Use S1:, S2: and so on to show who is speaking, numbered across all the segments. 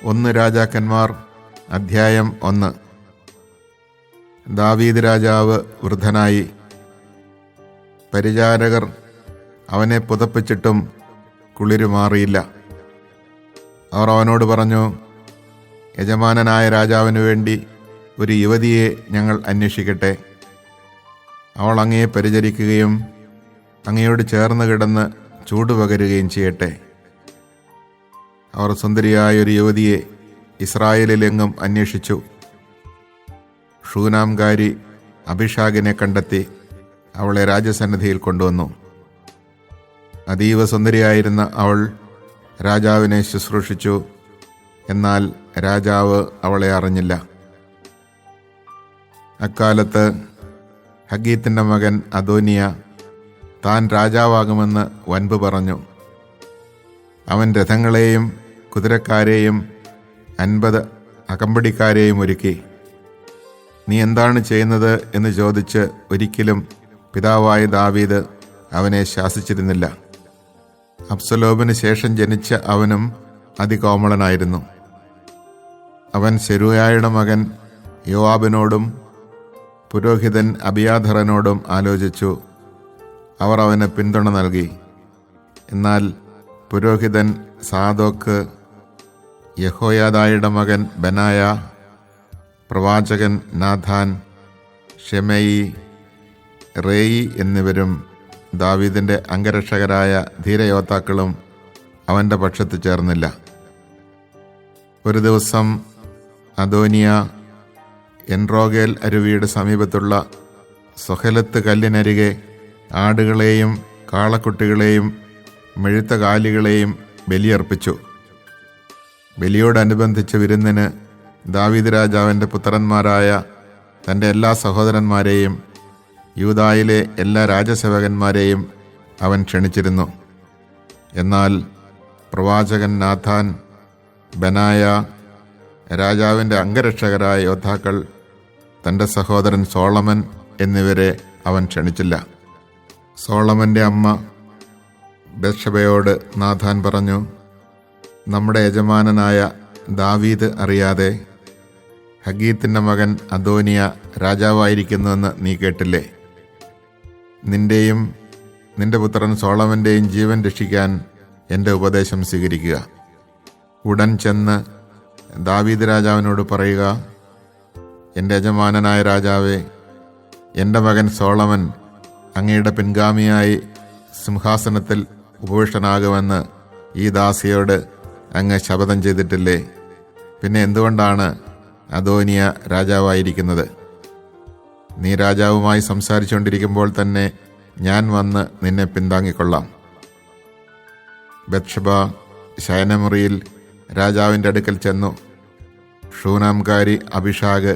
S1: 1 രാജാക്കന്മാർ അധ്യായം 1. ദാവീദ് രാജാവ് വൃദ്ധനായി. പരിചാരകർ അവനെ പുതപ്പിച്ചിട്ടും കുളിരു മാറിയില്ല. അവർ അവനോട് പറഞ്ഞു, യജമാനനായ രാജാവിന് വേണ്ടി ഒരു യുവതിയെ ഞങ്ങൾ അന്വേഷിക്കട്ടെ. അവൾ അങ്ങയെ പരിചരിക്കുകയും അങ്ങയോട് ചേർന്ന് കിടന്ന് ചൂടുപകരുകയും ചെയ്യട്ടെ. അവർ സുന്ദരിയായ ഒരു യുവതിയെ ഇസ്രായേലിലെങ്ങും അന്വേഷിച്ചു. ഷൂനാംകാരി അഭിഷാഗിനെ കണ്ടെത്തി അവളെ രാജസന്നിധിയിൽ കൊണ്ടുവന്നു. അതീവ സുന്ദരിയായിരുന്ന അവൾ രാജാവിനെ ശുശ്രൂഷിച്ചു. എന്നാൽ രാജാവ് അവളെ അറിഞ്ഞില്ല. അക്കാലത്ത് ഹഗീത്തിന്റെ മകൻ അദോനിയ താൻ രാജാവാകുമെന്ന് വൻപ് പറഞ്ഞു. അവൻ രഥങ്ങളെയും കുതിരക്കാരെയും 50 അകമ്പടിക്കാരെയും ഒരുക്കി. നീ എന്താണ് ചെയ്യുന്നത് എന്ന് ചോദിച്ച് ഒരിക്കലും പിതാവായ ദാവീദ് അവനെ ശാസിച്ചിരുന്നില്ല. അബ്സലോമിന് ശേഷം ജനിച്ച അവനും അതികോമളനായിരുന്നു. അവൻ സെരൂയായുടെ മകൻ യോവാബിനോടും പുരോഹിതൻ അബിയാഥറിനോടും ആലോചിച്ചു. അവർ അവന് പിന്തുണ നൽകി. എന്നാൽ പുരോഹിതൻ സാദോക്ക്, യഹോയാദായുടെ മകൻ ബനായ, പ്രവാചകൻ നാഥാൻ, ഷെമയി, റേയി എന്നിവരും ദാവീദിന്റെ അംഗരക്ഷകരായ ധീരയോദ്ധാക്കളും അവന്റെ പക്ഷത്ത് ചേർന്നില്ല. ഒരു ദിവസം അദോനിയ എൻറോഗേൽ അരുവിയുടെ സമീപത്തുള്ള സൊഹലത്ത് കല്ലിനരികെ ആടുകളെയും കാളക്കുട്ടികളെയും മെഴുത്ത കാലികളെയും ബലിയർപ്പിച്ചു. ബലിയോടനുബന്ധിച്ച വിരുന്നിന് ദാവീദ് രാജാവിൻ്റെ പുത്രന്മാരായ തൻ്റെ എല്ലാ സഹോദരന്മാരെയും യൂദായിലെ എല്ലാ രാജസേവകന്മാരെയും അവൻ ക്ഷണിച്ചിരുന്നു. എന്നാൽ പ്രവാചകൻ നാഥാൻ, ബനായ, രാജാവിൻ്റെ അംഗരക്ഷകരായ യോദ്ധാക്കൾ, തൻ്റെ സഹോദരൻ സോളമൻ എന്നിവരെ അവൻ ക്ഷണിച്ചില്ല. സോളമൻ്റെ അമ്മ ബത്ശബയോട് നാഥാൻ പറഞ്ഞു, നമ്മുടെ യജമാനനായ ദാവീദ് അറിയാതെ ഹഗീത്തിന്റെ മകൻ അദോനിയ രാജാവായിരിക്കുന്നുവെന്ന് നീ കേട്ടില്ലേ? നിന്റെയും നിന്റെ പുത്രൻ സോളമൻ്റെയും ജീവൻ രക്ഷിക്കാൻ എൻ്റെ ഉപദേശം സ്വീകരിക്കുക. ഉടൻ ചെന്ന് ദാവീദ് രാജാവിനോട് പറയുക, എൻ്റെ യജമാനനായ രാജാവേ, എൻ്റെ മകൻ സോളമൻ അങ്ങയുടെ പിൻഗാമിയായി സിംഹാസനത്തിൽ ഉപവിഷ്ടനാകുമെന്ന് ഈ ദാസിയോട് അങ്ങ് ശപഥം ചെയ്തിട്ടില്ലേ? പിന്നെ എന്തുകൊണ്ടാണ് അദോനിയ രാജാവായിരിക്കുന്നത്? നീ രാജാവുമായി സംസാരിച്ചുകൊണ്ടിരിക്കുമ്പോൾ തന്നെ ഞാൻ വന്ന് നിന്നെ പിന്താങ്ങിക്കൊള്ളാം. ബത്ശബ ശയനമുറിയിൽ രാജാവിൻ്റെ അടുക്കൽ ചെന്നു. ഷൂനാംകാരി അഭിഷാഗ്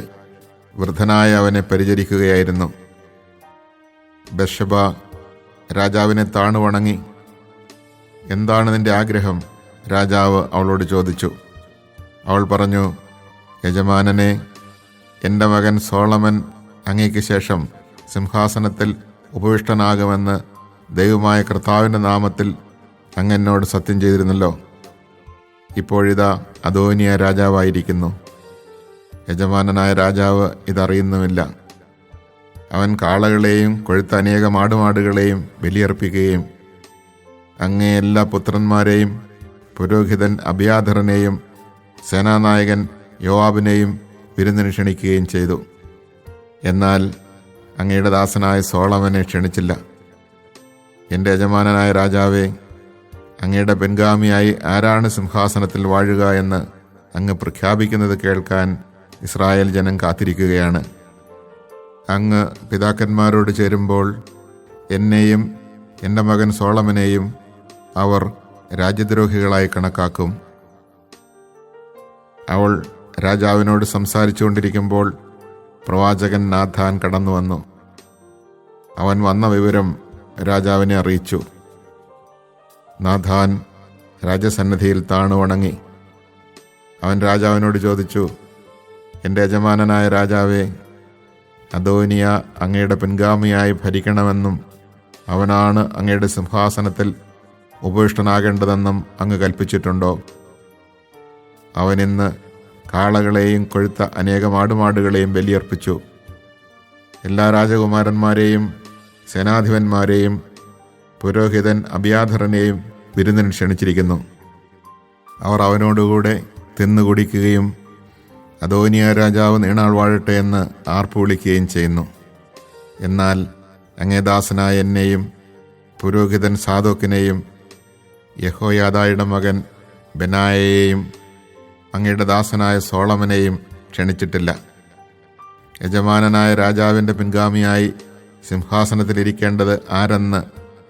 S1: വൃദ്ധനായ അവനെ പരിചരിക്കുകയായിരുന്നു. ബത്ശബ രാജാവിനെ താണു വണങ്ങി. എന്താണ് നിന്റെ ആഗ്രഹം? രാജാവ് അവളോട് ചോദിച്ചു. അവൾ പറഞ്ഞു, യജമാനനെ, എൻ്റെ മകൻ സോളമൻ അങ്ങയ്ക്ക് ശേഷം സിംഹാസനത്തിൽ ഉപവിഷ്ടനാകുമെന്ന് ദൈവമായ കർത്താവിൻ്റെ നാമത്തിൽ അങ്ങ് എന്നോട് സത്യം ചെയ്തിരുന്നല്ലോ. ഇപ്പോഴിതാ അദോനിയ രാജാവായിരിക്കുന്നു. യജമാനനായ രാജാവ് ഇതറിയുന്നുമില്ല. അവൻ കാളകളെയും കൊഴുത്ത അനേകം ആടുമാടുകളെയും ബലിയർപ്പിക്കുകയും അങ്ങേ എല്ലാ പുത്രന്മാരെയും പുരോഹിതൻ അബിയാഥറിനെയും സേനാനായകൻ യോവാബിനെയും വിരുന്നിന് ക്ഷണിക്കുകയും ചെയ്തു. എന്നാൽ അങ്ങയുടെ ദാസനായ സോളമനെ ക്ഷണിച്ചില്ല. എൻ്റെ യജമാനനായ രാജാവേ, അങ്ങയുടെ പിൻഗാമിയായി ആരാണ് സിംഹാസനത്തിൽ വാഴുക എന്ന് അങ്ങ് പ്രഖ്യാപിക്കുന്നത് കേൾക്കാൻ ഇസ്രായേൽ ജനം കാത്തിരിക്കുകയാണ്. അങ്ങ് പിതാക്കന്മാരോട് ചേരുമ്പോൾ എന്നെയും എൻ്റെ മകൻ സോളമനെയും അവർ രാജ്യദ്രോഹികളായി കണക്കാക്കും. അവൾ രാജാവിനോട് സംസാരിച്ചു കൊണ്ടിരിക്കുമ്പോൾ പ്രവാചകൻ നാഥാൻ കടന്നു വന്നു. അവൻ വന്ന വിവരം രാജാവിനെ അറിയിച്ചു. നാഥാൻ രാജസന്നിധിയിൽ താണു വണങ്ങി. അവൻ രാജാവിനോട് ചോദിച്ചു, എൻ്റെ യജമാനനായ രാജാവേ, അദോനിയ അങ്ങയുടെ പിൻഗാമിയായി ഭരിക്കണമെന്നും അവനാണ് അങ്ങയുടെ സിംഹാസനത്തിൽ ഉപവിഷ്ടനാകേണ്ടതെന്നും അങ്ങ് കൽപ്പിച്ചിട്ടുണ്ടോ? അവൻ ഇന്ന് കാളകളെയും കൊഴുത്ത അനേകം ആടുമാടുകളെയും ബലിയർപ്പിച്ചു. എല്ലാ രാജകുമാരന്മാരെയും സേനാധിപന്മാരെയും പുരോഹിതൻ അബിയാഥറിനെയും വിരുന്നിന് ക്ഷണിച്ചിരിക്കുന്നു. അവർ അവനോടുകൂടെ തിന്നുകുടിക്കുകയും അദോനിയ രാജാവ് നീണാൾ വാഴട്ടെ എന്ന് ആർപ്പ് വിളിക്കുകയും ചെയ്യുന്നു. എന്നാൽ അങ്ങേ ദാസനായ എന്നെയും പുരോഹിതൻ സാദോക്കിനെയും യഹോയാദായുടെ മകൻ ബെനായയെയും അങ്ങയുടെ ദാസനായ സോളമനെയും ക്ഷണിച്ചിട്ടില്ല. യജമാനനായ രാജാവിൻ്റെ പിൻഗാമിയായി സിംഹാസനത്തിലിരിക്കേണ്ടത് ആരെന്ന്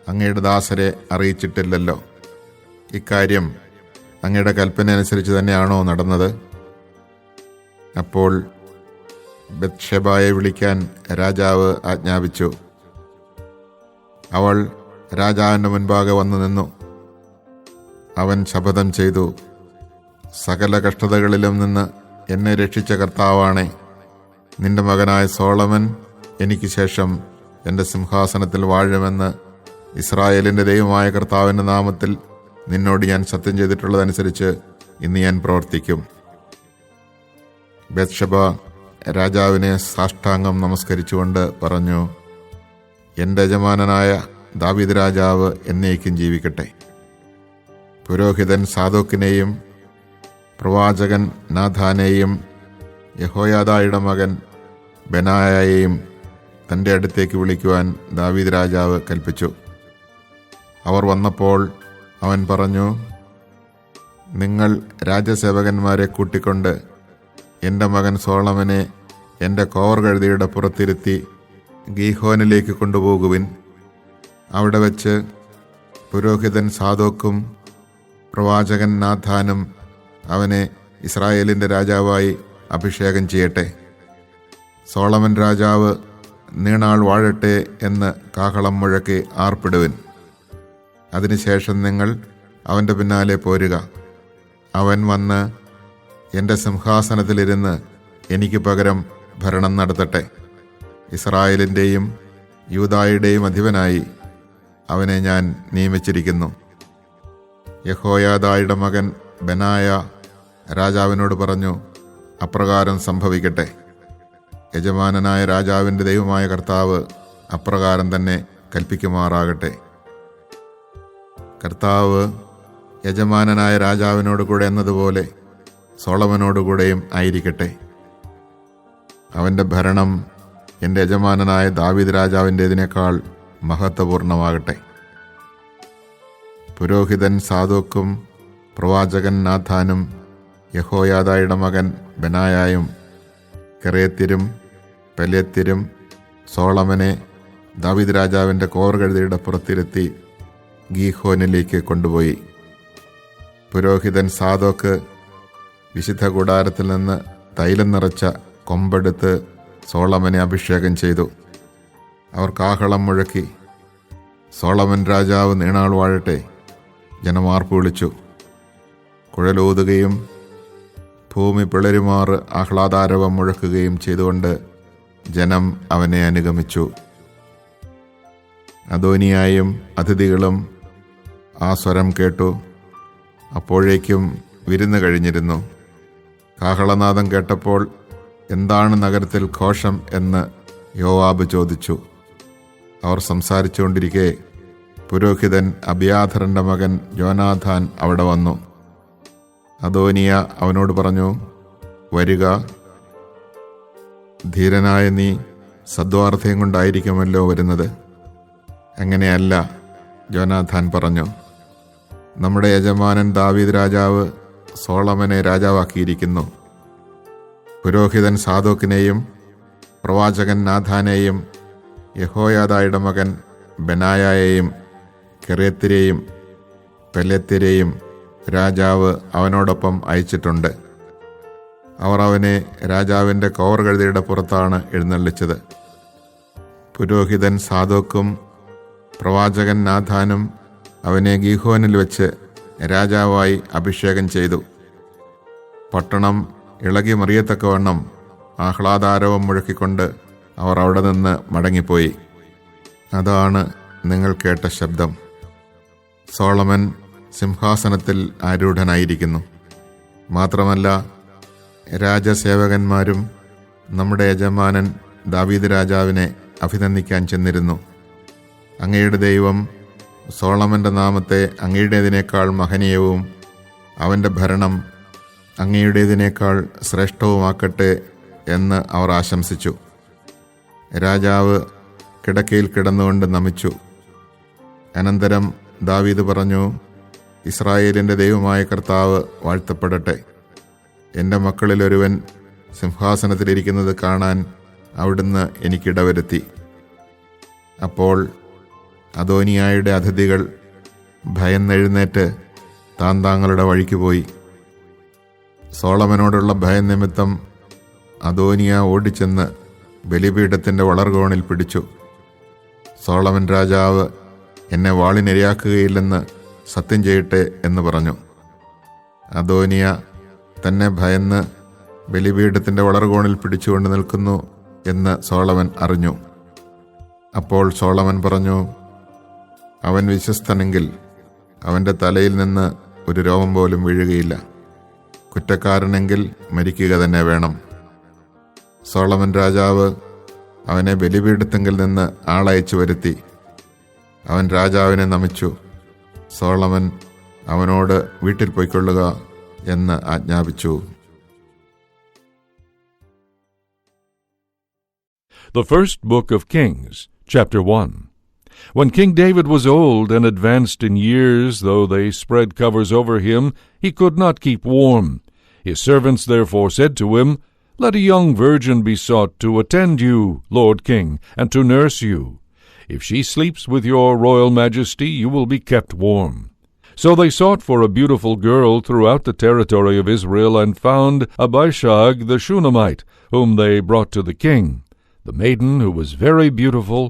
S1: അങ്ങയുടെ ദാസരെ അറിയിച്ചിട്ടില്ലല്ലോ. ഇക്കാര്യം അങ്ങയുടെ കൽപ്പന അനുസരിച്ച് തന്നെയാണോ നടന്നത്? അപ്പോൾ ബത്ശബായെ വിളിക്കാൻ രാജാവ് ആജ്ഞാപിച്ചു. അവൾ രാജാവിൻ്റെ മുൻപാകെ വന്നു നിന്നു. അവൻ ശപഥം ചെയ്തു, സകല കഷ്ടതകളിലും നിന്ന് എന്നെ രക്ഷിച്ച കർത്താവാണേ, നിന്റെ മകനായ സോളമൻ എനിക്ക് ശേഷം എൻ്റെ സിംഹാസനത്തിൽ വാഴുമെന്ന് ഇസ്രായേലിൻ്റെ ദൈവമായ കർത്താവിൻ്റെ നാമത്തിൽ നിന്നോട് ഞാൻ സത്യം ചെയ്തിട്ടുള്ളതനുസരിച്ച് ഇന്ന് ഞാൻ പ്രവർത്തിക്കും. ബത്ശബ രാജാവിനെ സാഷ്ടാംഗം നമസ്കരിച്ചുകൊണ്ട് പറഞ്ഞു, എൻ്റെ യജമാനനായ ദാവീദ് രാജാവ് എന്നേക്കും ജീവിക്കട്ടെ. പുരോഹിതൻ സാദോക്കിനെയും പ്രവാചകൻ നാഥാനെയും യഹോയാദായുടെ മകൻ ബെനായയെയും തൻ്റെ അടുത്തേക്ക് വിളിക്കുവാൻ ദാവീദ് രാജാവ് കൽപ്പിച്ചു. അവർ വന്നപ്പോൾ അവൻ പറഞ്ഞു, നിങ്ങൾ രാജസേവകന്മാരെ കൂട്ടിക്കൊണ്ട് എൻ്റെ മകൻ സോളമനെ എൻ്റെ കോവർകഴുതിയുടെ പുറത്തിരുത്തി ഗീഹോനിലേക്ക് കൊണ്ടുപോകുവിൻ. അവിടെ വച്ച് പുരോഹിതൻ സാദോക്കും പ്രവാചകൻ നാഥാനും അവനെ ഇസ്രായേലിൻ്റെ രാജാവായി അഭിഷേകം ചെയ്യട്ടെ. സോളമൻ രാജാവ് നീണാൾ വാഴട്ടെ എന്ന് കാഹളം മുഴക്കി ആർപ്പിടുവിൻ. അതിനുശേഷം നിങ്ങൾ അവൻ്റെ പിന്നാലെ പോരുക. അവൻ വന്ന് എൻ്റെ സിംഹാസനത്തിലിരുന്ന് എനിക്ക് പകരം ഭരണം നടത്തട്ടെ. ഇസ്രായേലിൻ്റെയും യൂദായുടെയും അധിപനായി അവനെ ഞാൻ നിയമിച്ചിരിക്കുന്നു. യഹോയാദായുടെ മകൻ ബെനായ രാജാവിനോട് പറഞ്ഞു, അപ്രകാരം സംഭവിക്കട്ടെ. യജമാനനായ രാജാവിൻ്റെ ദൈവമായ കർത്താവ് അപ്രകാരം തന്നെ കൽപ്പിക്കുമാറാകട്ടെ. കർത്താവ് യജമാനനായ രാജാവിനോട് കൂടെ എന്നതുപോലെ സോളമനോടുകൂടെയും ആയിരിക്കട്ടെ. അവൻ്റെ ഭരണം എൻ്റെ യജമാനനായ ദാവീദ് രാജാവിൻ്റേതിനേക്കാൾ മഹത്വപൂർണമാകട്ടെ. പുരോഹിതൻ സാദോക്കും പ്രവാചകൻ നാഥാനും യഹോയാദായുടെ മകൻ ബെനായായും കെറേത്യരും പെലേത്യരും സോളമനെ ദാവീദ് രാജാവിൻ്റെ കോവർകഴുതിയുടെ പുറത്തിരുത്തി ഗീഹോനിലേക്ക് കൊണ്ടുപോയി. പുരോഹിതൻ സാദോക്ക് വിശുദ്ധ കൂടാരത്തിൽ നിന്ന് തൈലം നിറച്ച കൊമ്പെടുത്ത് സോളമനെ അഭിഷേകം ചെയ്തു. അവർ കാഹളം മുഴക്കി, സോളമൻ രാജാവ് നീണാൾ വാഴട്ടെ. ജനമാർപ്പ് വിളിച്ചു. കുഴലൂതുകയും ഭൂമി പിളരുമാറ് ആഹ്ലാദാരവം മുഴക്കുകയും ചെയ്തുകൊണ്ട് ജനം അവനെ അനുഗമിച്ചു. അദോനിയായും അതിഥികളും ആ സ്വരം കേട്ടു. അപ്പോഴേക്കും വിരുന്ന് കഴിഞ്ഞിരുന്നു. കാഹളനാദം കേട്ടപ്പോൾ എന്താണ് നഗരത്തിൽ ഘോഷം എന്ന് യോവാബ് ചോദിച്ചു. അവർ സംസാരിച്ചുകൊണ്ടിരിക്കെ പുരോഹിതൻ അബിയാഥറിൻ്റെ മകൻ യോനാഥാൻ അവിടെ വന്നു. അദോനിയ അവനോട് പറഞ്ഞു, വരിക, ധീരനായ നീ സദ്വാർത്ഥയും കൊണ്ടായിരിക്കുമല്ലോ വരുന്നത്. അങ്ങനെയല്ല, യോനാഥാൻ പറഞ്ഞു. നമ്മുടെ യജമാനൻ ദാവീദ് രാജാവ് സോളമനെ രാജാവാക്കിയിരിക്കുന്നു. പുരോഹിതൻ സാദോക്കിനെയും പ്രവാചകൻ നാഥാനെയും യഹോയാദായുടെ മകൻ ബെനായയെയും കെറേത്യരെയും പെലേത്യരെയും രാജാവ് അവനോടൊപ്പം അയച്ചിട്ടുണ്ട്. അവർ അവനെ രാജാവിൻ്റെ കോവർകഴുതിയുടെ പുറത്താണ് എഴുന്നള്ളിച്ചത്. പുരോഹിതൻ സാദോക്കും പ്രവാചകൻ നാഥാനും അവനെ ഗീഹോനിൽ വെച്ച് രാജാവായി അഭിഷേകം ചെയ്തു. പട്ടണം ഇളകി മറിയത്തക്കവണ്ണം ആഹ്ലാദാരവം മുഴക്കിക്കൊണ്ട് അവർ അവിടെ നിന്ന് മടങ്ങിപ്പോയി. അതാണ് നിങ്ങൾ കേട്ട ശബ്ദം. സോളമൻ സിംഹാസനത്തിൽ ആരൂഢനായിരിക്കുന്നു. മാത്രമല്ല രാജസേവകന്മാരും നമ്മുടെ യജമാനൻ ദാവീദ് രാജാവിനെ അഭിനന്ദിക്കാൻ ചെന്നിരുന്നു. അങ്ങയുടെ ദൈവം സോളമൻ്റെ നാമത്തെ അങ്ങയുടേതിനേക്കാൾ മഹനീയവും അവൻ്റെ ഭരണം അങ്ങയുടേതിനേക്കാൾ ശ്രേഷ്ഠവുമാക്കട്ടെ എന്ന് അവർ ആശംസിച്ചു. രാജാവ് കിടക്കയിൽ കിടന്നുകൊണ്ട് നമിച്ചു. അനന്തരം ദാവീദ് പറഞ്ഞു, ഇസ്രായേലിൻ്റെ ദൈവമായ കർത്താവ് വാഴ്ത്തപ്പെടട്ടെ. എൻ്റെ മക്കളിലൊരുവൻ സിംഹാസനത്തിലിരിക്കുന്നത് കാണാൻ അവിടുന്ന് എനിക്കിടവരുത്തി. അപ്പോൾ അദോനിയായുടെ അതിഥികൾ ഭയന്നെഴുന്നേറ്റ് താന്താങ്ങളുടെ വഴിക്ക് പോയി. സോളമനോടുള്ള ഭയം നിമിത്തം അദോനിയ ഓടിച്ചെന്ന് ബലിപീഠത്തിൻ്റെ വളർകോണിൽ പിടിച്ചു. സോളമൻ രാജാവ് എന്നെ വാളിനിരയാക്കുകയില്ലെന്ന് സത്യം ചെയ്യട്ടെ എന്ന് പറഞ്ഞു. അദോനിയ തന്നെ ഭയന്ന് ബലിപീഠത്തിൻ്റെ വളർകോണിൽ പിടിച്ചുകൊണ്ട് നിൽക്കുന്നു എന്ന് സോളമൻ അറിഞ്ഞു. അപ്പോൾ സോളമൻ പറഞ്ഞു, അവൻ വിശ്വസ്തനെങ്കിൽ അവൻ്റെ തലയിൽ നിന്ന് ഒരു രോമം പോലും വീഴുകയില്ല. കുറ്റക്കാരനെങ്കിൽ മരിക്കുക തന്നെ വേണം. സോളമൻ രാജാവ് അവനെ ബലിപീഠത്തെങ്കിൽ നിന്ന് ആളയച്ചു വരുത്തി. അവൻ രാജാവിനെ നമിച്ചു. സോളമൻ അവനോട് വീട്ടിൽ പോയിക്കൊള്ളുക എന്ന് ആജ്ഞാപിച്ചു.
S2: The First Book of Kings, Chapter 1. When King David was old and advanced in years, though they spread covers over him, he could not keep warm. His servants therefore said to him, Let a young virgin be sought to attend you, Lord King, and to nurse you. If she sleeps with your royal majesty, you will be kept warm. So they sought for a beautiful girl throughout the territory of Israel, and found Abishag the Shunammite, whom they brought to the king. The maiden, who was very beautiful,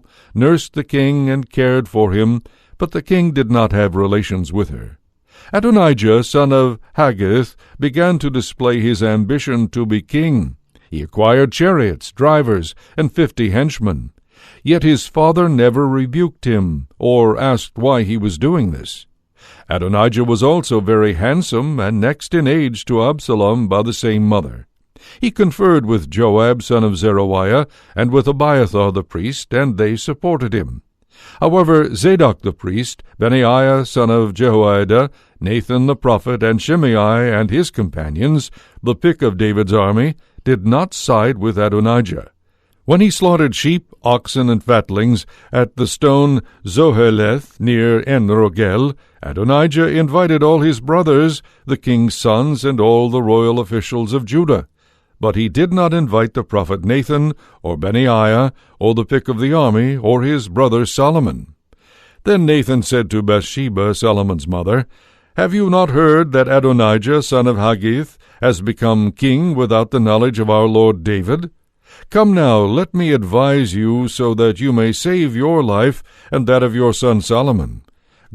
S2: nursed the king and cared for him, but the king did not have relations with her. Adonijah, son of Haggith, began to display his ambition to be king. He acquired chariots, drivers, and 50 henchmen. Yet his father never rebuked him or asked why he was doing this. Adonijah was also very handsome and next in age to Absalom by the same mother. He conferred with Joab, son of Zeruiah, and with Abiathar the priest, and they supported him. However, Zadok the priest, Benaiah son of Jehoiada, Nathan the prophet, and Shimei and his companions, the pick of David's army, did not side with Adonijah. When he slaughtered sheep, oxen, and fatlings at the stone Zoheleth near En-Rogel, Adonijah invited all his brothers, the king's sons, and all the royal officials of Judah. But he did not invite the prophet Nathan, or Benaiah, or the pick of the army, or his brother Solomon. Then Nathan said to Bathsheba, Solomon's mother, Have you not heard that Adonijah, son of Haggith, has become king without the knowledge of our Lord David? Come now, let me advise you, so that you may save your life and that of your son Solomon.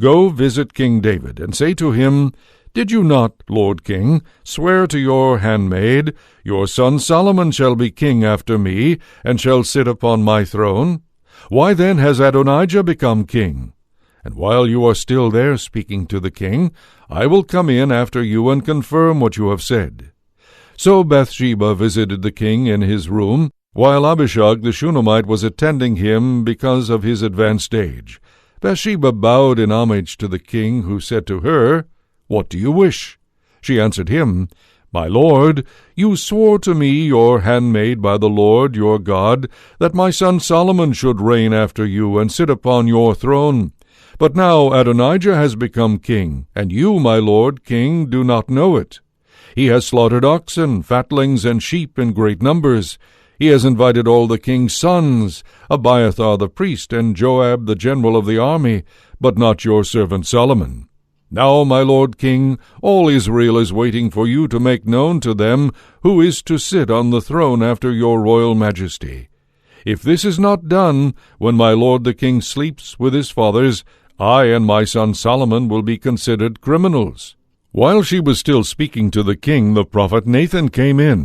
S2: Go visit King David, and say to him, Did you not, Lord King, swear to your handmaid, Your son Solomon shall be king after me, and shall sit upon my throne? Why then has Adonijah become king? And while you are still there speaking to the king, I will come in after you and confirm what you have said. So Bathsheba visited the king in his room, while Abishag the Shunammite was attending him because of his advanced age. Bathsheba bowed in homage to the king, who said to her, What do you wish? She answered him, My lord, you swore to me, your handmaid by the Lord your God, that my son Solomon should reign after you and sit upon your throne. But now Adonijah has become king, and you, my lord king, do not know it. He has slaughtered oxen, fatlings, and sheep in great numbers. He has invited all the king's sons, Abiathar the priest, and Joab the general of the army, but not your servant Solomon. Now, my lord king, all Israel is waiting for you to make known to them who is to sit on the throne after your royal majesty. If this is not done, when my lord the king sleeps with his fathers, I and my son Solomon will be considered criminals. While she was still speaking to the king, the prophet Nathan came in.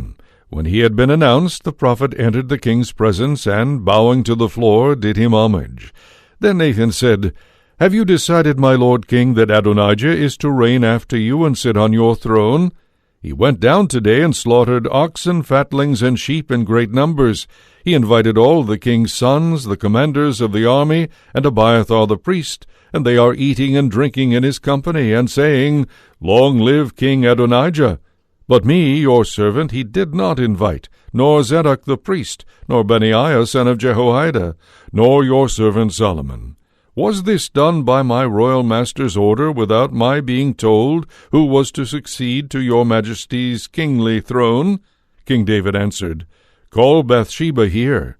S2: When he had been announced, the prophet entered the king's presence, and, bowing to the floor, did him homage. Then Nathan said, Have you decided, my lord king, that Adonijah is to reign after you and sit on your throne? He went down today and slaughtered oxen, fatlings, and sheep in great numbers. He invited all the king's sons, the commanders of the army, and Abiathar the priest, and they are eating and drinking in his company, and saying, Long live King Adonijah! But me, your servant, he did not invite, nor Zadok the priest, nor Benaiah son of Jehoiada, nor your servant Solomon. Was this done by my royal master's order, without my being told who was to succeed to your majesty's kingly throne? King David answered, Call Bathsheba here.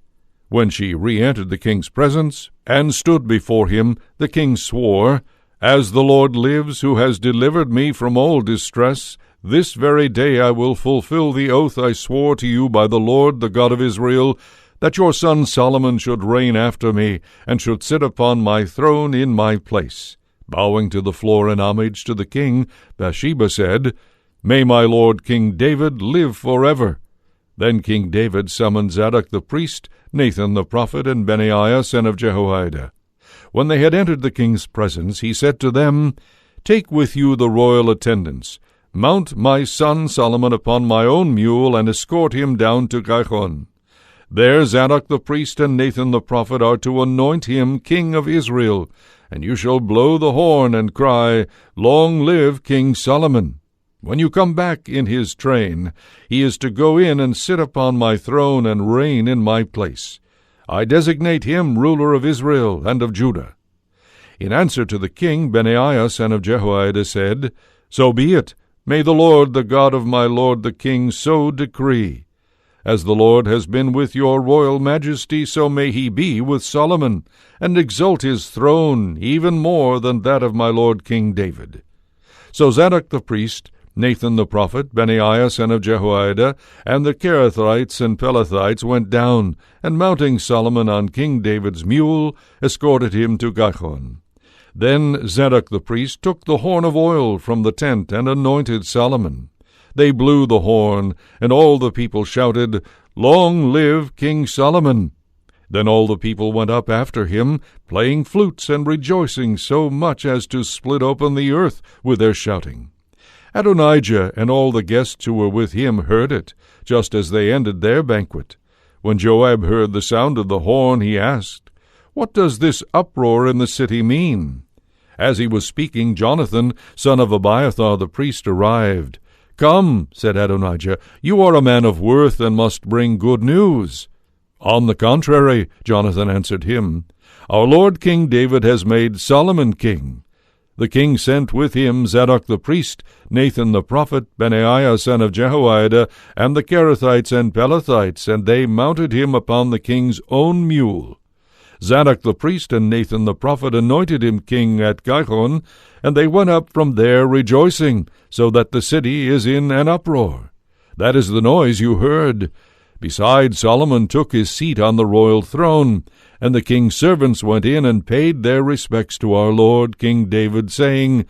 S2: When she re-entered the king's presence, and stood before him, the king swore, As the Lord lives, who has delivered me from all distress, this very day I will fulfill the oath I swore to you by the Lord, the God of Israel, that your son Solomon should reign after me, and should sit upon my throne in my place. Bowing to the floor in homage to the king, Bathsheba said, May my lord King David live forever. Then King David summoned Zadok the priest, Nathan the prophet, and Benaiah son of Jehoiada. When they had entered the king's presence, he said to them, Take with you the royal attendants. Mount my son Solomon upon my own mule, and escort him down to Gihon. There Zadok the priest and Nathan the prophet are to anoint him king of Israel, and you shall blow the horn and cry, Long live King Solomon. When you come back in his train, he is to go in and sit upon my throne and reign in my place. I designate him ruler of Israel and of Judah. In answer to the king, Benaiah son of Jehoiada said, So be it. May the Lord, the God of my lord the king, so decree. As the Lord has been with your royal majesty, so may he be with Solomon, and exalt his throne even more than that of my lord King David. So Zadok the priest, Nathan the prophet, Benaiah son of Jehoiada, and the Kerethites and Pelethites went down, and mounting Solomon on King David's mule, escorted him to Gihon. Then Zadok the priest took the horn of oil from the tent and anointed Solomon. They blew the horn, and all the people shouted, Long live King Solomon! Then all the people went up after him, playing flutes and rejoicing so much as to split open the earth with their shouting. Adonijah and all the guests who were with him heard it, just as they ended their banquet. When Joab heard the sound of the horn, he asked, What does this uproar in the city mean? As he was speaking, Jonathan, son of Abiathar the priest, arrived. Come, said Adonijah, you are a man of worth and must bring good news. On the contrary, Jonathan answered him, Our lord King David has made Solomon king. The king sent with him Zadok the priest, Nathan the prophet, Benaiah son of Jehoiada, and the Kerethites and Pelethites, and they mounted him upon the king's own mule. Zadok the priest and Nathan the prophet anointed him king at Gihon, and they went up from there rejoicing, so that the city is in an uproar. That is the noise you heard. Besides, Solomon took his seat on the royal throne, and the king's servants went in and paid their respects to our lord King David, saying,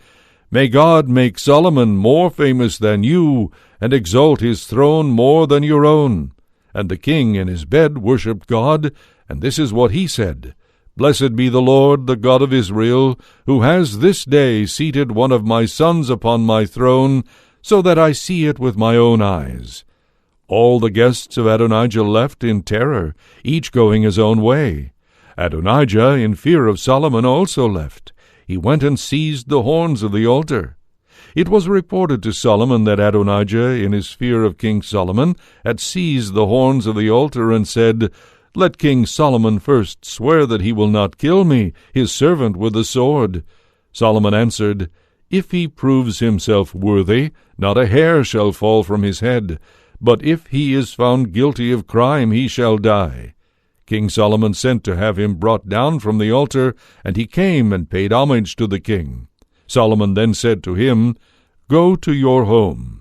S2: May God make Solomon more famous than you, and exalt his throne more than your own. And the king in his bed worshipped God, and this is what he said, Blessed be the Lord, the God of Israel, who has this day seated one of my sons upon my throne, so that I see it with my own eyes. All the guests of Adonijah left in terror, each going his own way. Adonijah, in fear of Solomon, also left. He went and seized the horns of the altar. It was reported to Solomon that Adonijah, in his fear of King Solomon, had seized the horns of the altar and said, Let King Solomon first swear that he will not kill me, his servant, with the sword. Solomon answered, If he proves himself worthy, not a hair shall fall from his head. But if he is found guilty of crime, he shall die. King Solomon sent to have him brought down from the altar, and he came and paid homage to the king. Solomon then said to him, Go to your home.